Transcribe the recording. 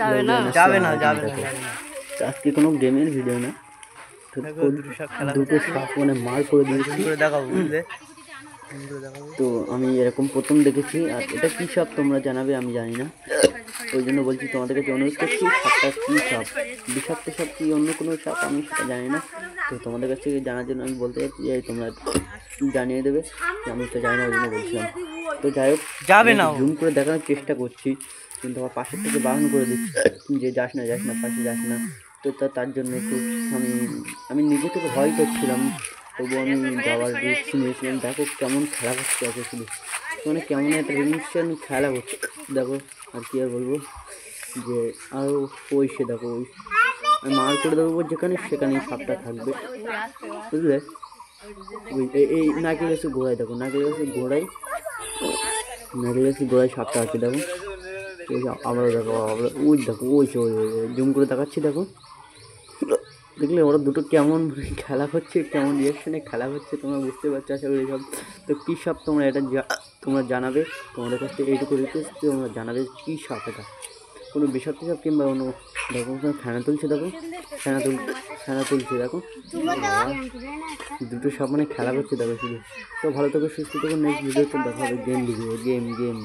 যাবে না যাবে না যাবে না আজকে কোনো গেমের ভিডিও না, দুটো সাপ মানে মার করে দিয়েছি। দেখাবো বুঝলে। তো আমি এরকম প্রথম দেখেছি, আর এটা কী সাপ তোমরা জানাবে, আমি জানি না, ওই জন্য বলছি তোমাদের কাছে অনুরোধ করছি, সাপটা কী সাপ, বিষাক্ত সাপ কি অন্য কোনো সাপ আমি সেটা জানি না। তো তোমাদের কাছ থেকে জানার জন্য আমি বলতে চাচ্ছি যে তোমরা জানিয়ে দেবে, আমি তো জানি না, ওই জন্য বলছিলাম। তো যাই হোক, যাবে না জুম করে দেখানোর চেষ্টা করছি, কিন্তু আমার পাশের থেকে বারণ করে দিচ্ছি যে যাস না পাশে যাস না। তো তার জন্য একটু আমি নিজে থেকে ভয় করছিলাম, তবুও আমি যাওয়ার রিস্ক নিয়েছিলাম। দেখো কেমন খেলা করতে আছে, শুধু মানে কেমন একটা রিমিশন খেলা করছে। দেখো আর কি আর বলবো, যে আরও ওই সে দেখো ওই আমি মার করে দেবো যেখানে সেখানেই সাপটা থাকবে, বুঝলে। ওই এই নারকেল গাছের গোড়ায় দেখো, নারকেল গাছের গোড়ায় সাপটা আছে দেখো। ওই আবারও দেখো, আবার ওই দেখো ওই জুম করে দেখাচ্ছি দেখো, দেখলে ওরা দুটো কেমন খেলা করছে, কেমন রিয়াকশানে খেলা করছে, তোমরা বুঝতে পারছো আশা করি সব। তো কী সাপ তোমরা এটা তোমরা জানাবে, তোমাদের কাছ থেকে এইটুকু রিকোয়েস্ট, তোমরা জানাবে কী সাপ এটা, কোনো বিষাক্ত সাপ কিংবা কোনো। দেখো ফেনা তুলছে দেখো, ফেনা তুলছে দেখো, দুটো সাপ মানে খেলা করছে দেখো শুধু। তো ভালো থেকো, সুস্থ থেকো, নেক্সট ভিডিওতে দেখা হবে গেম